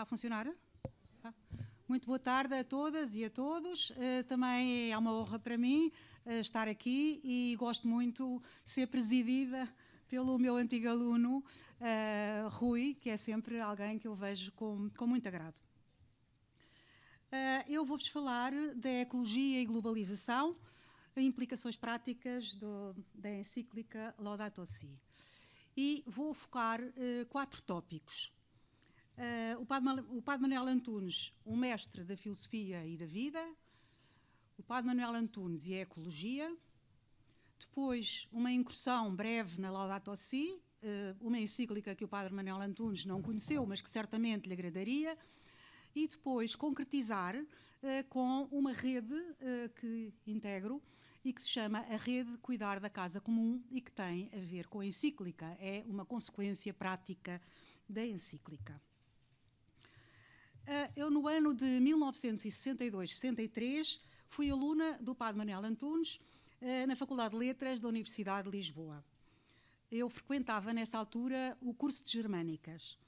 a funcionar? Muito boa tarde a todas e a todos. Também é uma honra para mim estar aqui e gosto muito de ser presidida pelo meu antigo aluno, Rui, que é sempre alguém que eu vejo com muito agrado. Eu vou-vos falar da ecologia e globalização, implicações práticas da encíclica Laudato Si. E vou focar 4 tópicos. O Padre Manuel Antunes, um mestre da filosofia e da vida, o Padre Manuel Antunes e a ecologia, depois uma incursão breve na Laudato Si, uma encíclica que o Padre Manuel Antunes não conheceu, mas que certamente lhe agradaria, e depois concretizar com uma rede que integro e que se chama a Rede Cuidar da Casa Comum e que tem a ver com a encíclica, é uma consequência prática da encíclica. Eu, no ano de 1962-63, fui aluna do Padre Manuel Antunes na Faculdade de Letras da Universidade de Lisboa. Eu frequentava, nessa altura, o curso de Germânicas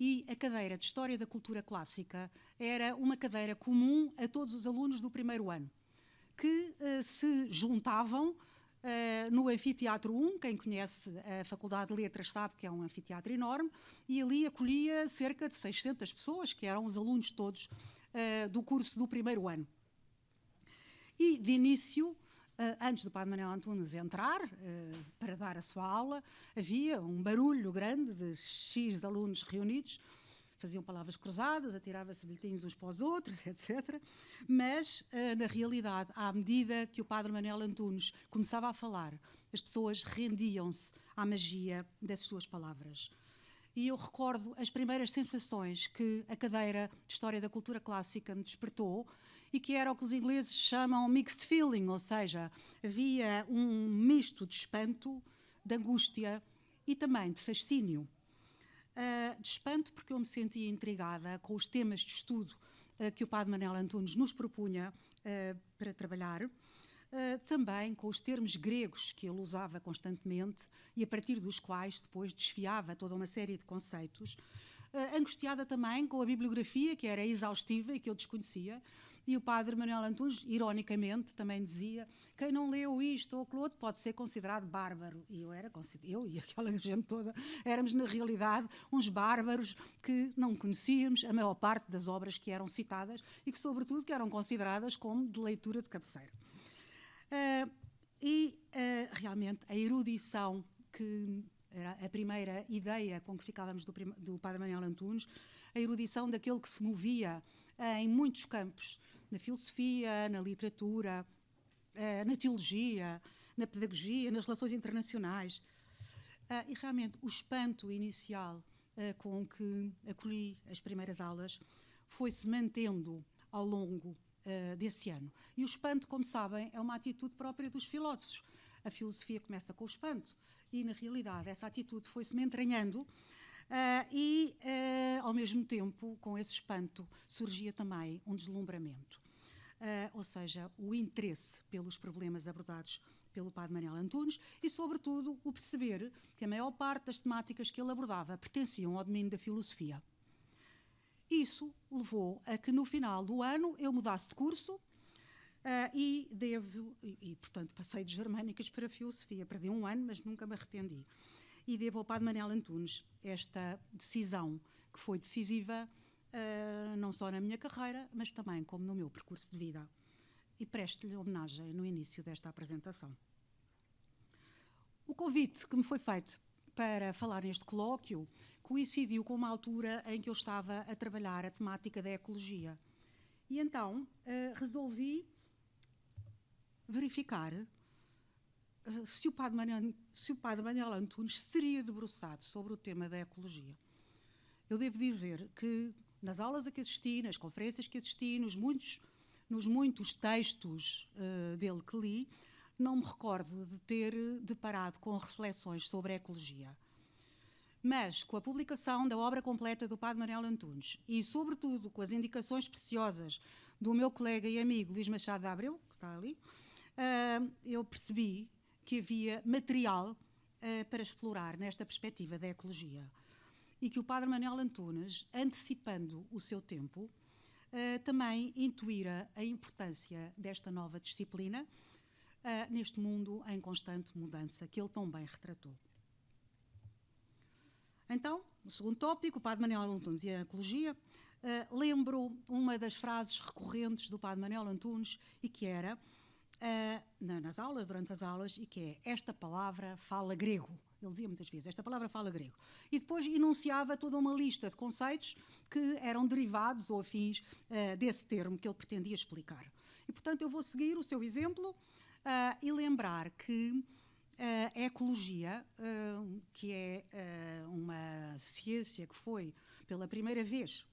e a cadeira de História da Cultura Clássica era uma cadeira comum a todos os alunos do primeiro ano, que se juntavam no Anfiteatro 1, quem conhece a Faculdade de Letras sabe que é um anfiteatro enorme, e ali acolhia cerca de 600 pessoas, que eram os alunos todos do curso do primeiro ano. E, de início, antes do Padre Manuel Antunes entrar para dar a sua aula, havia um barulho grande de X alunos reunidos, faziam palavras cruzadas, atirava-se bilhetinhos uns para os outros, etc. Mas, na realidade, à medida que o Padre Manuel Antunes começava a falar, as pessoas rendiam-se à magia das suas palavras. E eu recordo as primeiras sensações que a cadeira de História da Cultura Clássica me despertou e que era o que os ingleses chamam mixed feeling, ou seja, havia um misto de espanto, de angústia e também de fascínio. De espanto, porque eu me sentia intrigada com os temas de estudo que o Padre Manuel Antunes nos propunha para trabalhar, também com os termos gregos que ele usava constantemente e a partir dos quais depois desfiava toda uma série de conceitos, angustiada também com a bibliografia, que era exaustiva e que eu desconhecia, e o Padre Manuel Antunes, ironicamente, também dizia: quem não leu isto ou aquilo outro pode ser considerado bárbaro. E eu e aquela gente toda éramos, na realidade, uns bárbaros que não conhecíamos a maior parte das obras que eram citadas e que, sobretudo, que eram consideradas como de leitura de cabeceira. Realmente, a erudição, que era a primeira ideia com que ficávamos do Padre Manuel Antunes, a erudição daquele que se movia em muitos campos, na filosofia, na literatura, na teologia, na pedagogia, nas relações internacionais. E realmente o espanto inicial com que acolhi as primeiras aulas foi-se mantendo ao longo desse ano. E o espanto, como sabem, é uma atitude própria dos filósofos. A filosofia começa com o espanto e, na realidade, essa atitude foi-se me entranhando ao mesmo tempo, com esse espanto, surgia também um deslumbramento. Ou seja, o interesse pelos problemas abordados pelo Padre Manuel Antunes e, sobretudo, o perceber que a maior parte das temáticas que ele abordava pertenciam ao domínio da filosofia. Isso levou a que, no final do ano, eu mudasse de curso portanto, passei de Germânicas para Filosofia. Perdi um ano, mas nunca me arrependi. E devo ao Padre Manuel Antunes esta decisão, que foi decisiva não só na minha carreira, mas também como no meu percurso de vida. E presto-lhe homenagem no início desta apresentação. O convite que me foi feito para falar neste colóquio coincidiu com uma altura em que eu estava a trabalhar a temática da ecologia. E então resolvi verificar se o Padre Manuel Antunes seria debruçado sobre o tema da ecologia. Eu devo dizer que nas aulas a que assisti, nas conferências que assisti, nos muitos textos dele que li, não me recordo de ter deparado com reflexões sobre a ecologia. Mas, com a publicação da obra completa do Padre Manuel Antunes e, sobretudo, com as indicações preciosas do meu colega e amigo Luís Machado de Abreu, que está ali, eu percebi que havia material para explorar nesta perspectiva da ecologia. e que o padre Manuel Antunes, antecipando o seu tempo, também intuíra a importância desta nova disciplina neste mundo em constante mudança, que ele tão bem retratou. Então, o segundo tópico, o padre Manuel Antunes e a ecologia, lembro uma das frases recorrentes do padre Manuel Antunes e que era, nas aulas, durante as aulas, e que é: esta palavra fala grego. Ele dizia muitas vezes, esta palavra fala grego. E depois enunciava toda uma lista de conceitos que eram derivados ou afins desse termo que ele pretendia explicar. E, portanto, eu vou seguir o seu exemplo e lembrar que a ecologia, que é uma ciência que foi pela primeira vez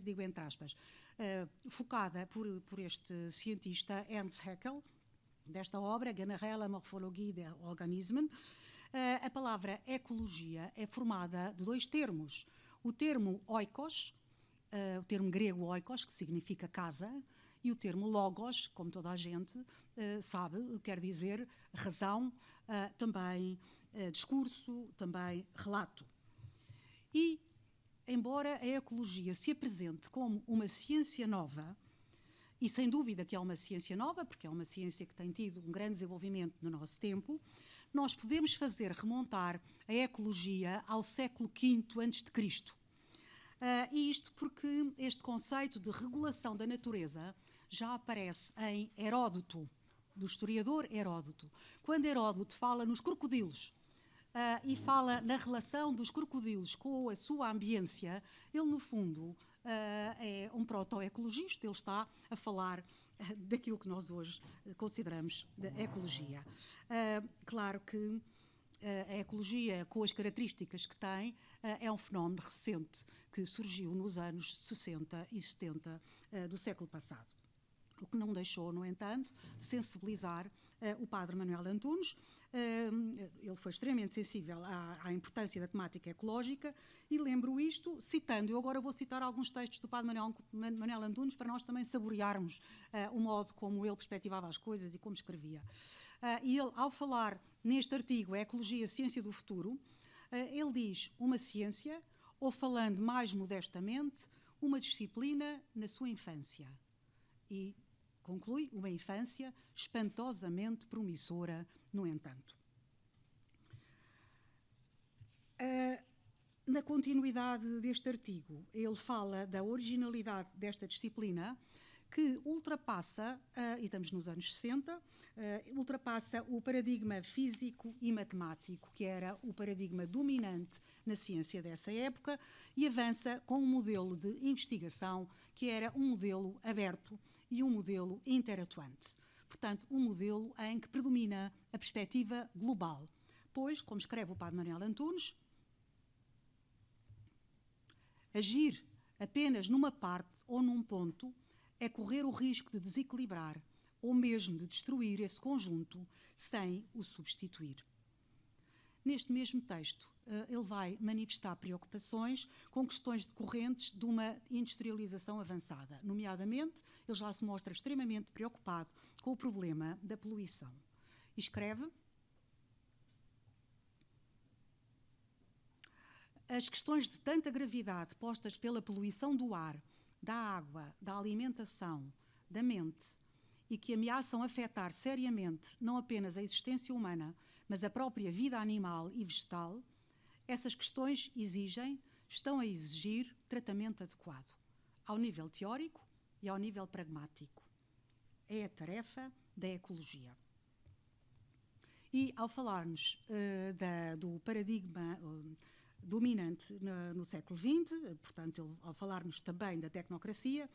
digo entre aspas, focada por este cientista Ernst Haeckel, desta obra, Generelle Morphologie der Organismen. A palavra ecologia é formada de dois termos. O termo oikos, o termo grego oikos, que significa casa, e o termo logos, como toda a gente sabe, quer dizer razão, também discurso, também relato. E, embora a ecologia se apresente como uma ciência nova, e sem dúvida que é uma ciência nova, porque é uma ciência que tem tido um grande desenvolvimento no nosso tempo, nós podemos fazer remontar a ecologia ao século V a.C. E isto porque este conceito de regulação da natureza já aparece em Heródoto, do historiador Heródoto. Quando Heródoto fala nos crocodilos e fala na relação dos crocodilos com a sua ambiência, ele, no fundo, é um proto-ecologista, ele está a falar daquilo que nós hoje consideramos de ecologia. Claro que a ecologia, com as características que tem, é um fenómeno recente que surgiu nos anos 60 e 70 do século passado. O que não deixou, no entanto, de sensibilizar o padre Manuel Antunes. Ele foi extremamente sensível à importância da temática ecológica e lembro isto citando, eu agora vou citar alguns textos do padre Manuel Antunes para nós também saborearmos o modo como ele perspectivava as coisas e como escrevia. E ele, ao falar neste artigo, A Ecologia, Ciência do Futuro, ele diz uma ciência, ou falando mais modestamente, uma disciplina na sua infância. E conclui, uma infância espantosamente promissora, no entanto. Na continuidade deste artigo, ele fala da originalidade desta disciplina, que ultrapassa, e estamos nos anos 60, ultrapassa o paradigma físico e matemático, que era o paradigma dominante na ciência dessa época, e avança com um modelo de investigação que era um modelo aberto e um modelo interatuante. Portanto, um modelo em que predomina a perspectiva global. Pois, como escreve o padre Manuel Antunes, agir apenas numa parte ou num ponto é correr o risco de desequilibrar ou mesmo de destruir esse conjunto sem o substituir. Neste mesmo texto, ele vai manifestar preocupações com questões decorrentes de uma industrialização avançada. Nomeadamente, ele já se mostra extremamente preocupado com o problema da poluição. E escreve: as questões de tanta gravidade postas pela poluição do ar, da água, da alimentação, da mente, e que ameaçam afetar seriamente não apenas a existência humana, mas a própria vida animal e vegetal, essas questões estão a exigir tratamento adequado, ao nível teórico e ao nível pragmático. É a tarefa da ecologia. E ao falar-nos do paradigma dominante no século XX, portanto, ele, ao falar-nos também da tecnocracia,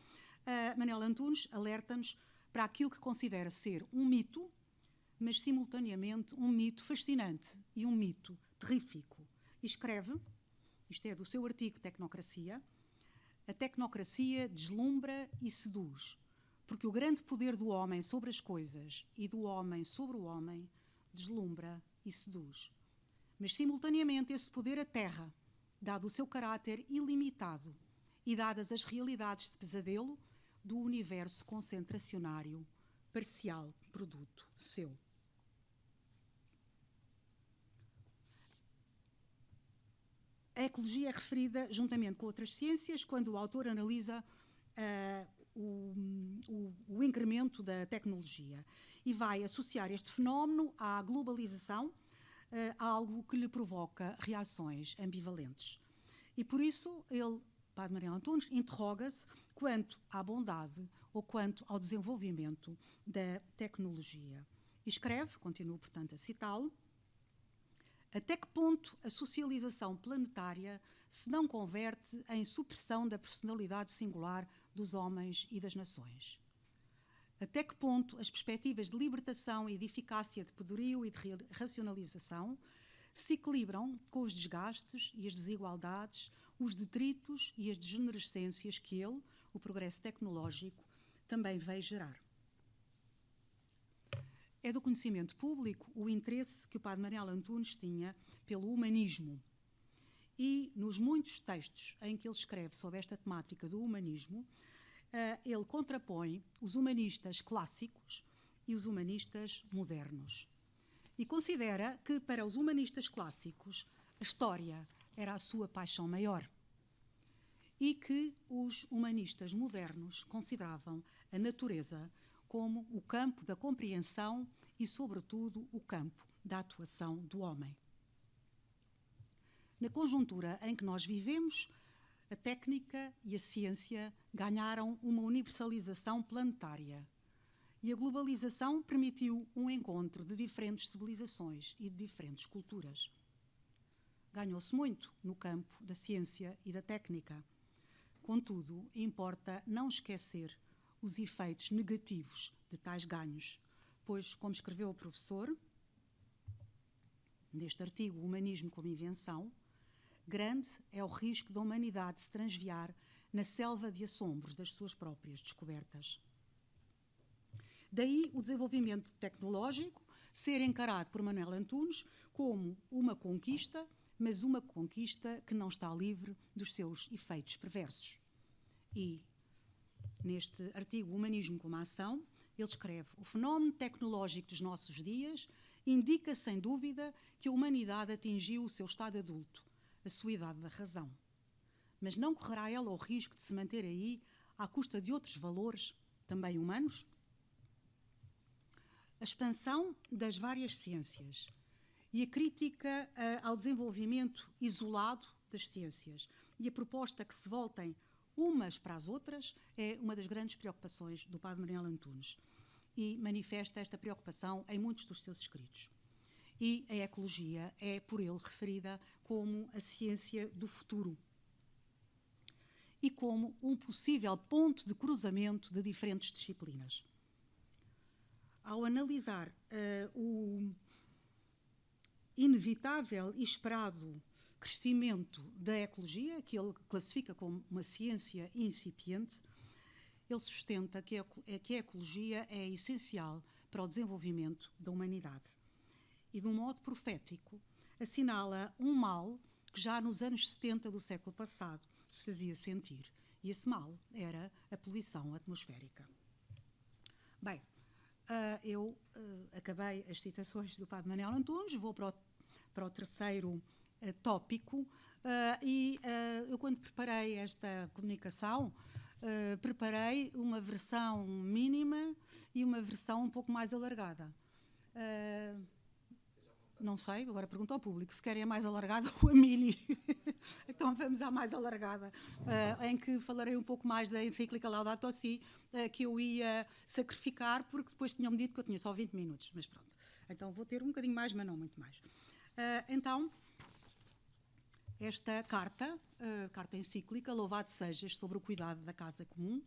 Manuel Antunes alerta-nos para aquilo que considera ser um mito, mas simultaneamente um mito fascinante e um mito terrífico. E escreve, isto é do seu artigo Tecnocracia: a tecnocracia deslumbra e seduz, porque o grande poder do homem sobre as coisas e do homem sobre o homem deslumbra e seduz. Mas, simultaneamente, esse poder aterra, dado o seu caráter ilimitado e dadas as realidades de pesadelo do universo concentracionário, parcial, produto seu. A ecologia é referida juntamente com outras ciências quando o autor analisa o incremento da tecnologia e vai associar este fenómeno à globalização, algo que lhe provoca reações ambivalentes. E por isso ele, Padre Manuel Antunes, interroga-se quanto à bondade ou quanto ao desenvolvimento da tecnologia. E escreve, continuo portanto a citá-lo, até que ponto a socialização planetária se não converte em supressão da personalidade singular dos homens e das nações? Até que ponto as perspectivas de libertação e de eficácia de poderio e de racionalização se equilibram com os desgastes e as desigualdades, os detritos e as degenerescências que ele, o progresso tecnológico, também veio gerar? É do conhecimento público o interesse que o Padre Manuel Antunes tinha pelo humanismo. E nos muitos textos em que ele escreve sobre esta temática do humanismo, ele contrapõe os humanistas clássicos e os humanistas modernos. E considera que, para os humanistas clássicos, a história era a sua paixão maior. E que os humanistas modernos consideravam a natureza como o campo da compreensão e, sobretudo, o campo da atuação do homem. Na conjuntura em que nós vivemos, a técnica e a ciência ganharam uma universalização planetária e a globalização permitiu um encontro de diferentes civilizações e de diferentes culturas. Ganhou-se muito no campo da ciência e da técnica. Contudo, importa não esquecer os efeitos negativos de tais ganhos, pois, como escreveu o professor, neste artigo, O Humanismo como Invenção, grande é o risco da humanidade se transviar na selva de assombros das suas próprias descobertas. Daí o desenvolvimento tecnológico ser encarado por Manuel Antunes como uma conquista, mas uma conquista que não está livre dos seus efeitos perversos. E, neste artigo Humanismo como Ação, ele escreve: o fenómeno tecnológico dos nossos dias indica, sem dúvida, que a humanidade atingiu o seu estado adulto, a sua idade da razão. Mas não correrá ela o risco de se manter aí à custa de outros valores, também humanos? A expansão das várias ciências e a crítica ao desenvolvimento isolado das ciências e a proposta que se voltem umas para as outras é uma das grandes preocupações do Padre Manuel Antunes e manifesta esta preocupação em muitos dos seus escritos. E a ecologia é, por ele, referida como a ciência do futuro e como um possível ponto de cruzamento de diferentes disciplinas. Ao analisar o inevitável e esperado crescimento da ecologia, que ele classifica como uma ciência incipiente, ele sustenta que a ecologia é essencial para o desenvolvimento da humanidade. E, de um modo profético, assinala um mal que já nos anos 70 do século passado se fazia sentir. E esse mal era a poluição atmosférica. Bem, eu acabei as citações do Padre Manuel Antunes, vou para o terceiro tópico, e eu, quando preparei esta comunicação, preparei uma versão mínima e uma versão um pouco mais alargada. Não sei, agora pergunto ao público se querem a mais alargada ou a mini. Então vamos à mais alargada, em que falarei um pouco mais da encíclica Laudato Si, que eu ia sacrificar, porque depois tinham-me dito que eu tinha só 20 minutos, mas pronto. Então vou ter um bocadinho mais, mas não muito mais. Então, esta carta encíclica, Louvado Sejas, sobre o cuidado da casa comum,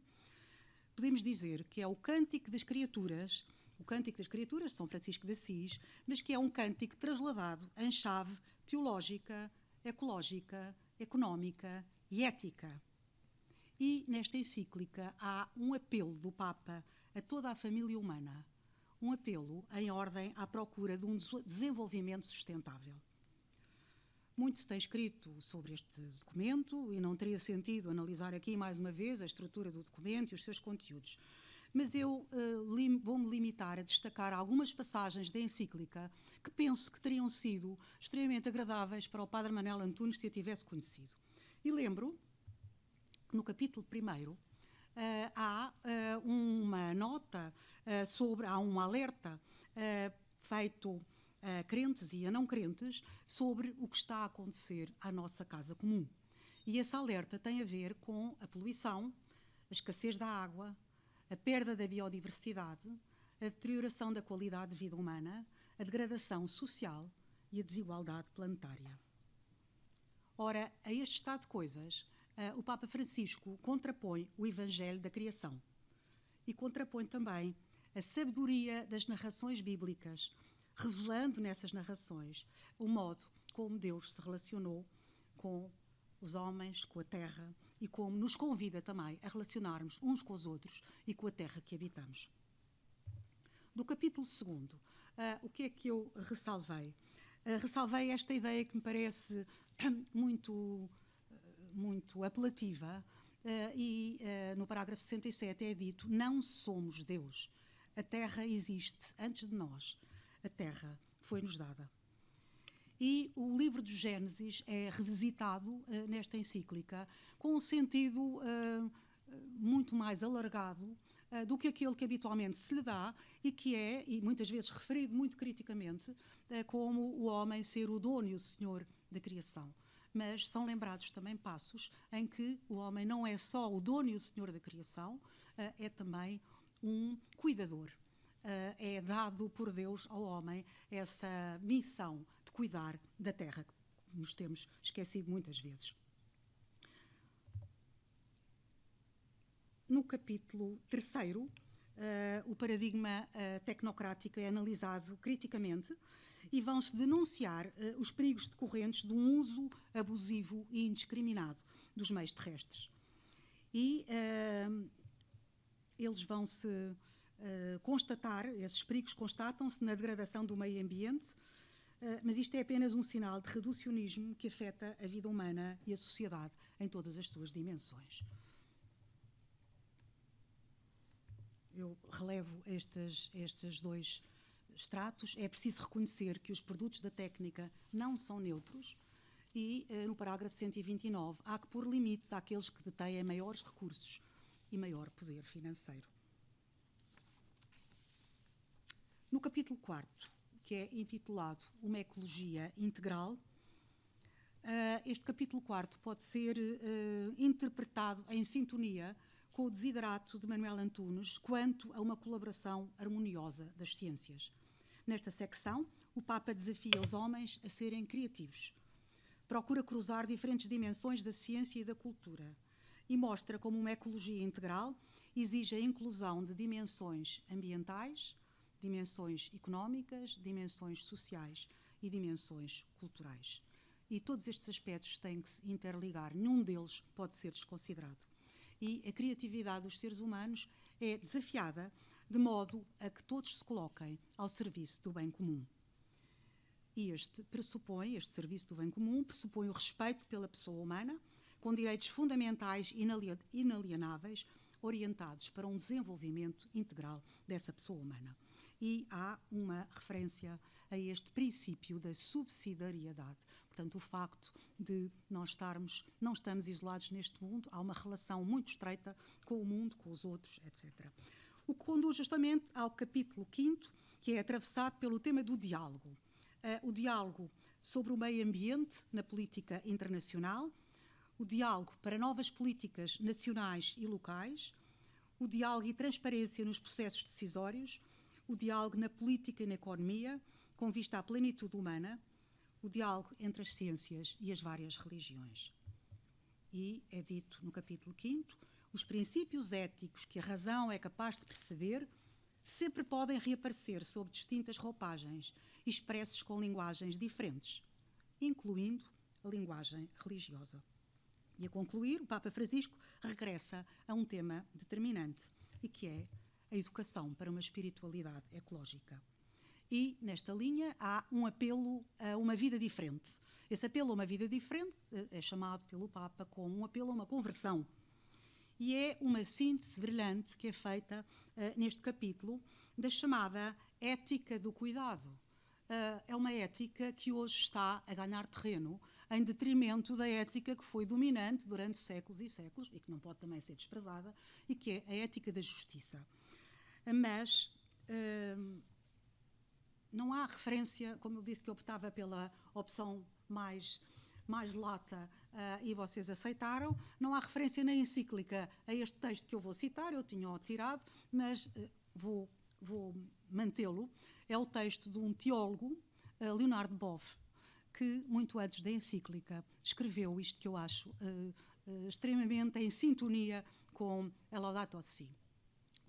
podemos dizer que é o cântico das criaturas, o Cântico das Criaturas, São Francisco de Assis, mas que é um cântico trasladado em chave teológica, ecológica, económica e ética. E nesta encíclica há um apelo do Papa a toda a família humana, um apelo em ordem à procura de um desenvolvimento sustentável. Muito se tem escrito sobre este documento e não teria sentido analisar aqui mais uma vez a estrutura do documento e os seus conteúdos. mas eu vou-me limitar a destacar algumas passagens da encíclica que penso que teriam sido extremamente agradáveis para o Padre Manuel Antunes se a tivesse conhecido. E lembro que no capítulo 1 há uma nota há um alerta feito a crentes e a não crentes sobre o que está a acontecer à nossa casa comum. E esse alerta tem a ver com a poluição, a escassez da água, a perda da biodiversidade, a deterioração da qualidade de vida humana, a degradação social e a desigualdade planetária. Ora, a este estado de coisas, o Papa Francisco contrapõe o Evangelho da criação e contrapõe também a sabedoria das narrações bíblicas, revelando nessas narrações o modo como Deus se relacionou com os homens, com a terra, e como nos convida também a relacionarmos uns com os outros e com a terra que habitamos. Do capítulo 2, o que é que eu ressalvei? Ressalvei esta ideia que me parece muito apelativa, no parágrafo 67 é dito: não somos Deus. A terra existe antes de nós. A terra foi-nos dada. E o livro do Gênesis é revisitado nesta encíclica com um sentido muito mais alargado do que aquele que habitualmente se lhe dá e que é, e muitas vezes referido muito criticamente, como o homem ser o dono e o senhor da criação. Mas são lembrados também passos em que o homem não é só o dono e o senhor da criação, é também um cuidador. É dado por Deus ao homem essa missão de cuidar da terra, que nos temos esquecido muitas vezes. No capítulo 3, o paradigma tecnocrático é analisado criticamente e vão-se denunciar os perigos decorrentes de um uso abusivo e indiscriminado dos meios terrestres. E eles vão-se constatar, esses perigos constatam-se na degradação do meio ambiente, mas isto é apenas um sinal de reducionismo que afeta a vida humana e a sociedade em todas as suas dimensões. Eu relevo estes dois extratos. É preciso reconhecer que os produtos da técnica não são neutros e, no parágrafo 129, há que pôr limites àqueles que detêm maiores recursos e maior poder financeiro. No capítulo 4, que é intitulado Uma Ecologia Integral, este capítulo 4 pode ser interpretado em sintonia com o desiderato de Manuel Antunes quanto a uma colaboração harmoniosa das ciências. Nesta secção, o Papa desafia os homens a serem criativos. Procura cruzar diferentes dimensões da ciência e da cultura e mostra como uma ecologia integral exige a inclusão de dimensões ambientais, dimensões económicas, dimensões sociais e dimensões culturais. E todos estes aspectos têm que se interligar, nenhum deles pode ser desconsiderado. E a criatividade dos seres humanos é desafiada de modo a que todos se coloquem ao serviço do bem comum. E este serviço do bem comum pressupõe o respeito pela pessoa humana, com direitos fundamentais inalienáveis, orientados para um desenvolvimento integral dessa pessoa humana. E há uma referência a este princípio da subsidiariedade. Portanto, o facto de não estamos isolados neste mundo, há uma relação muito estreita com o mundo, com os outros, etc. O que conduz justamente ao capítulo 5, que é atravessado pelo tema do diálogo. O diálogo sobre o meio ambiente na política internacional, o diálogo para novas políticas nacionais e locais, o diálogo e transparência nos processos decisórios, o diálogo na política e na economia, com vista à plenitude humana, o diálogo entre as ciências e as várias religiões. E é dito no capítulo 5, os princípios éticos que a razão é capaz de perceber sempre podem reaparecer sob distintas roupagens e expressos com linguagens diferentes, incluindo a linguagem religiosa. E a concluir, o Papa Francisco regressa a um tema determinante, e que é a educação para uma espiritualidade ecológica. E, nesta linha, há um apelo a uma vida diferente. Esse apelo a uma vida diferente é chamado pelo Papa como um apelo a uma conversão. e é uma síntese brilhante que é feita neste capítulo da chamada ética do cuidado. É uma ética que hoje está a ganhar terreno em detrimento da ética que foi dominante durante séculos e séculos e que não pode também ser desprezada, e que é a ética da justiça. Mas não há referência, como eu disse que eu optava pela opção mais lata e vocês aceitaram, não há referência na encíclica a este texto que eu vou citar, eu tinha-o tirado, mas vou mantê-lo. É o texto de um teólogo, Leonardo Boff, que muito antes da encíclica escreveu isto que eu acho extremamente em sintonia com a Laudato Si.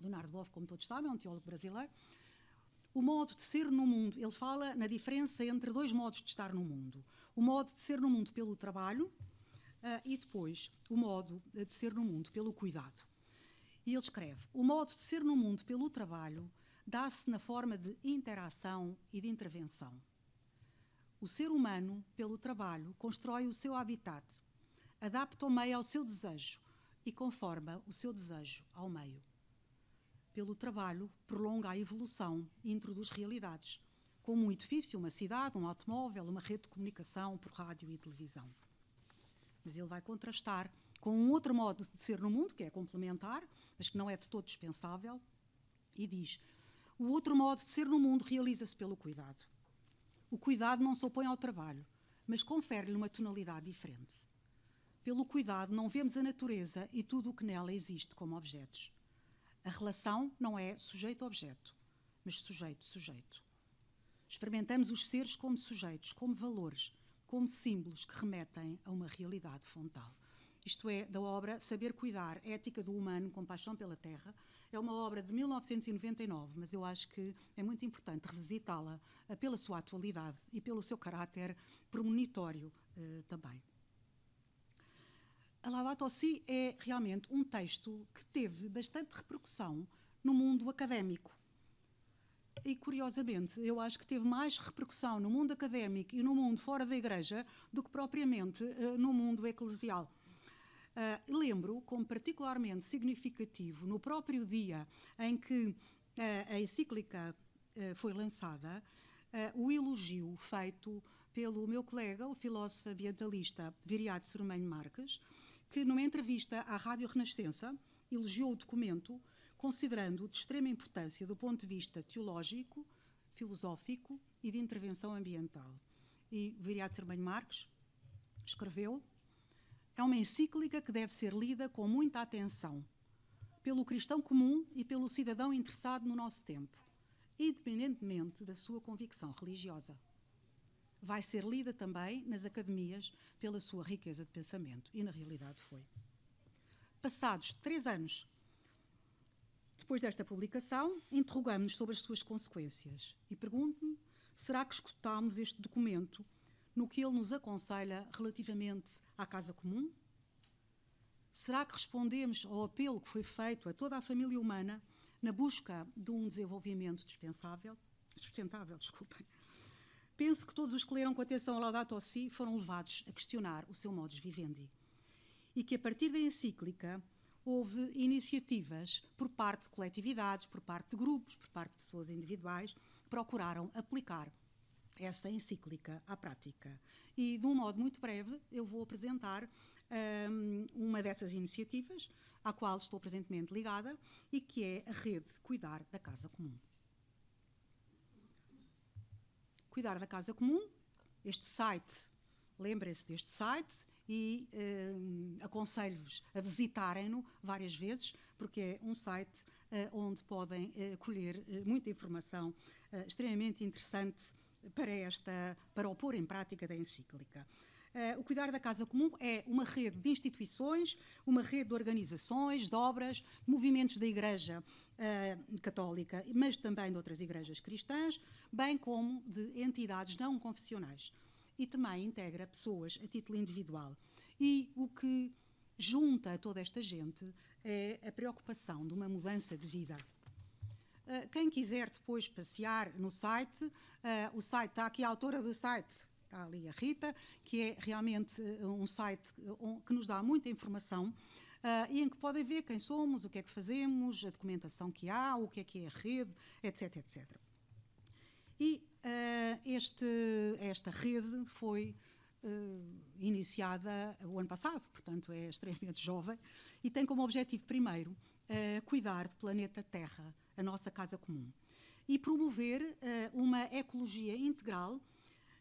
Leonardo Boff, como todos sabem, é um teólogo brasileiro. O modo de ser no mundo, ele fala na diferença entre dois modos de estar no mundo. O modo de ser no mundo pelo trabalho e depois o modo de ser no mundo pelo cuidado. E ele escreve: o modo de ser no mundo pelo trabalho dá-se na forma de interação e de intervenção. O ser humano, pelo trabalho, constrói o seu habitat, adapta o meio ao seu desejo e conforma o seu desejo ao meio. Pelo trabalho, prolonga a evolução e introduz realidades, como um edifício, uma cidade, um automóvel, uma rede de comunicação por rádio e televisão. Mas ele vai contrastar com um outro modo de ser no mundo, que é complementar, mas que não é de todo dispensável, e diz: o outro modo de ser no mundo realiza-se pelo cuidado. O cuidado não se opõe ao trabalho, mas confere-lhe uma tonalidade diferente. Pelo cuidado não vemos a natureza e tudo o que nela existe como objetos. A relação não é sujeito-objeto, mas sujeito-sujeito. Experimentamos os seres como sujeitos, como valores, como símbolos que remetem a uma realidade frontal. Isto é, da obra Saber Cuidar, Ética do Humano, Compaixão pela Terra. É uma obra de 1999, mas eu acho que é muito importante revisitá-la pela sua atualidade e pelo seu caráter premonitório também. A Laudato Si é realmente um texto que teve bastante repercussão no mundo académico. E, curiosamente, eu acho que teve mais repercussão no mundo académico e no mundo fora da Igreja do que propriamente no mundo eclesial. Lembro como particularmente significativo, no próprio dia em que a encíclica foi lançada, o elogio feito pelo meu colega, o filósofo ambientalista Viriato Sormanho Marques, que numa entrevista à Rádio Renascença elogiou o documento, considerando-o de extrema importância do ponto de vista teológico, filosófico e de intervenção ambiental. E Viriato Sormanho Marques escreveu: é uma encíclica que deve ser lida com muita atenção pelo cristão comum e pelo cidadão interessado no nosso tempo, independentemente da sua convicção religiosa. Vai ser lida também nas academias pela sua riqueza de pensamento. E, na realidade, foi. Passados 3 anos depois desta publicação, interrogamos-nos sobre as suas consequências e pergunto-me: será que escutámos este documento no que ele nos aconselha relativamente à casa comum? Será que respondemos ao apelo que foi feito a toda a família humana na busca de um desenvolvimento sustentável? Penso que todos os que leram com atenção a Laudato Si foram levados a questionar o seu modus vivendi e que, a partir da encíclica, houve iniciativas por parte de coletividades, por parte de grupos, por parte de pessoas individuais, que procuraram aplicar essa encíclica à prática. E, de um modo muito breve, eu vou apresentar uma dessas iniciativas, à qual estou presentemente ligada, e que é a rede Cuidar da Casa Comum. Cuidar da Casa Comum, este site, lembrem-se deste site e aconselho-vos a visitarem-no várias vezes, porque é um site onde podem colher muita informação extremamente interessante para o pôr em prática da encíclica. O Cuidar da Casa Comum é uma rede de instituições, uma rede de organizações, de obras, de movimentos da Igreja Católica, mas também de outras igrejas cristãs, bem como de entidades não confessionais. E também integra pessoas a título individual. E o que junta a toda esta gente é a preocupação de uma mudança de vida. Quem quiser depois passear no site, o site, está aqui a autora do site, está ali a Rita, que é realmente um site que nos dá muita informação e em que podem ver quem somos, o que é que fazemos, a documentação que há, o que é a rede, etc, etc. E esta rede foi iniciada o ano passado, portanto é extremamente jovem, e tem como objetivo primeiro cuidar do planeta Terra, a nossa casa comum, e promover uma ecologia integral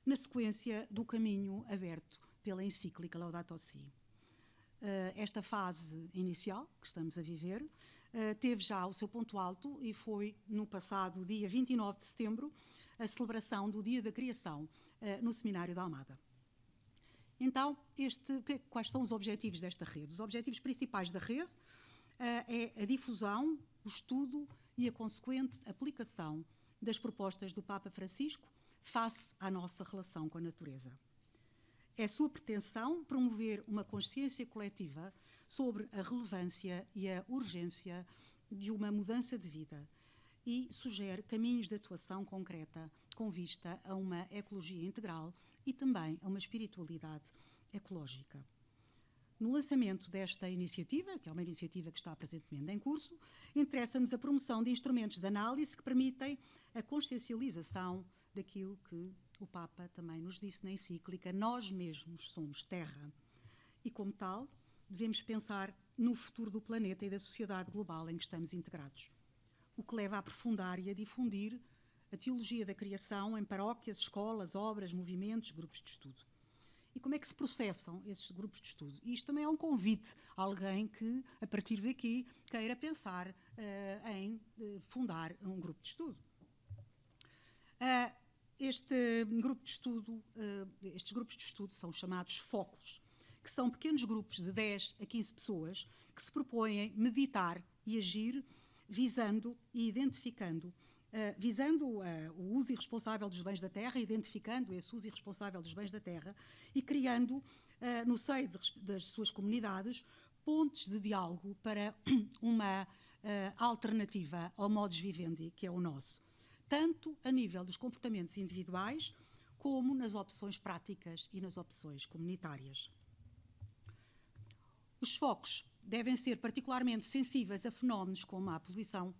na sequência do caminho aberto pela encíclica Laudato Si. Esta fase inicial que estamos a viver teve já o seu ponto alto e foi no passado dia 29 de setembro a celebração do Dia da Criação no Seminário da Almada. Então, quais são os objetivos desta rede? Os objetivos principais da rede é a difusão, o estudo e a consequente aplicação das propostas do Papa Francisco face à nossa relação com a natureza. É sua pretensão promover uma consciência coletiva sobre a relevância e a urgência de uma mudança de vida e sugere caminhos de atuação concreta com vista a uma ecologia integral e também a uma espiritualidade ecológica. No lançamento desta iniciativa, que é uma iniciativa que está presentemente em curso, interessa-nos a promoção de instrumentos de análise que permitem a consciencialização daquilo que o Papa também nos disse na encíclica: nós mesmos somos terra. E, como tal, devemos pensar no futuro do planeta e da sociedade global em que estamos integrados, o que leva a aprofundar e a difundir a teologia da criação em paróquias, escolas, obras, movimentos, grupos de estudo. E como é que se processam esses grupos de estudo? E isto também é um convite a alguém que, a partir daqui, queira pensar em fundar um grupo de estudo. Estes grupos de estudo são chamados focos, que são pequenos grupos de 10 a 15 pessoas que se propõem meditar e agir visando e identificando, o uso irresponsável dos bens da terra, identificando esse uso irresponsável dos bens da terra e criando, no seio das suas comunidades, pontes de diálogo para uma alternativa ao modus vivendi, que é o nosso, tanto a nível dos comportamentos individuais, como nas opções práticas e nas opções comunitárias. Os focos devem ser particularmente sensíveis a fenómenos como a poluição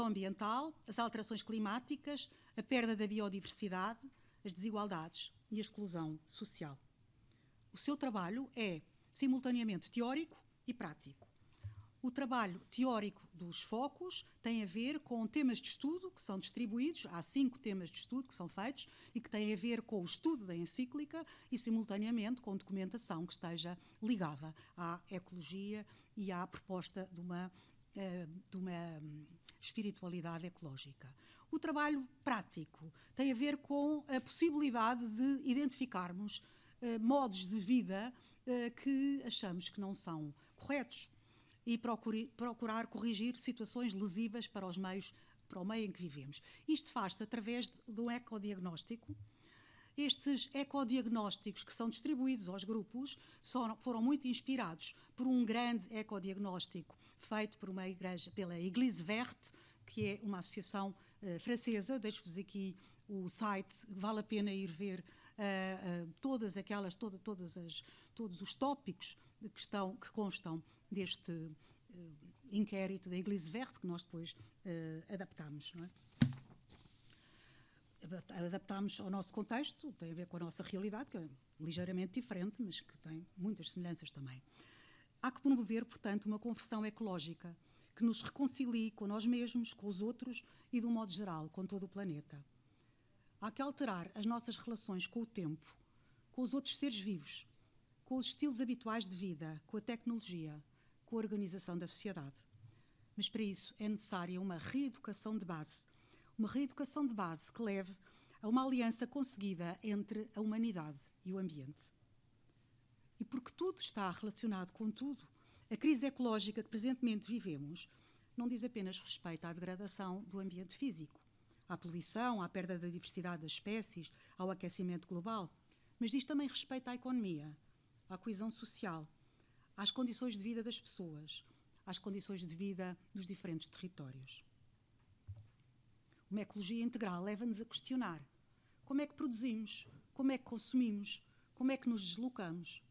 ambiental, as alterações climáticas, a perda da biodiversidade, as desigualdades e a exclusão social. O seu trabalho é simultaneamente teórico e prático. O trabalho teórico dos focos tem a ver com temas de estudo que são distribuídos, há 5 temas de estudo que são feitos e que têm a ver com o estudo da encíclica e, simultaneamente, com documentação que esteja ligada à ecologia e à proposta de uma espiritualidade ecológica. O trabalho prático tem a ver com a possibilidade de identificarmos modos de vida que achamos que não são corretos e procurar corrigir situações lesivas para o meio em que vivemos. Isto faz-se através de um ecodiagnóstico. Estes ecodiagnósticos que são distribuídos aos grupos foram muito inspirados por um grande ecodiagnóstico feito pela Église Verte, que é uma associação francesa. Deixo-vos aqui o site, vale a pena ir ver todos os tópicos que constam deste inquérito da Église Verte, que nós depois adaptámos, não é? Adaptámos ao nosso contexto, tem a ver com a nossa realidade, que é ligeiramente diferente, mas que tem muitas semelhanças também. Há que promover, portanto, uma conversão ecológica que nos reconcilie com nós mesmos, com os outros e, de um modo geral, com todo o planeta. Há que alterar as nossas relações com o tempo, com os outros seres vivos, com os estilos habituais de vida, com a tecnologia, com a organização da sociedade. Mas para isso é necessária uma reeducação de base que leve a uma aliança conseguida entre a humanidade e o ambiente. E porque tudo está relacionado com tudo, a crise ecológica que presentemente vivemos não diz apenas respeito à degradação do ambiente físico, à poluição, à perda da diversidade das espécies, ao aquecimento global, mas diz também respeito à economia, à coesão social, às condições de vida das pessoas, às condições de vida dos diferentes territórios. Uma ecologia integral leva-nos a questionar como é que produzimos, como é que consumimos, como é que nos deslocamos.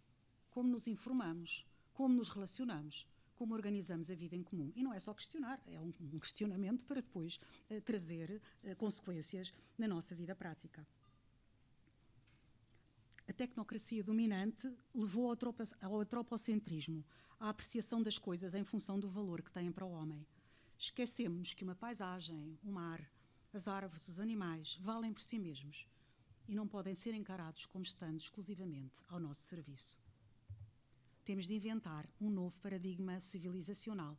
como nos informamos, como nos relacionamos, como organizamos a vida em comum. E não é só questionar, é um questionamento para depois trazer consequências na nossa vida prática. A tecnocracia dominante levou ao antropocentrismo, à apreciação das coisas em função do valor que têm para o homem. Esquecemos que uma paisagem, o mar, as árvores, os animais, valem por si mesmos e não podem ser encarados como estando exclusivamente ao nosso serviço. Temos de inventar um novo paradigma civilizacional,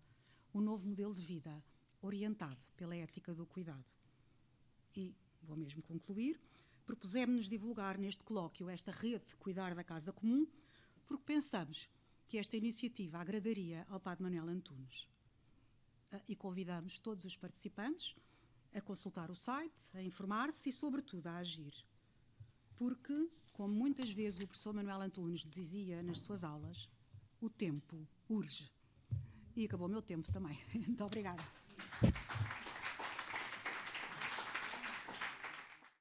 um novo modelo de vida orientado pela ética do cuidado. E, vou mesmo concluir, propusemos-nos divulgar neste colóquio esta rede de cuidar da casa comum, porque pensamos que esta iniciativa agradaria ao Padre Manuel Antunes. E convidamos todos os participantes a consultar o site, a informar-se e, sobretudo, a agir. Porque, como muitas vezes o professor Manuel Antunes dizia nas suas aulas, o tempo urge. E acabou o meu tempo também. Muito obrigada.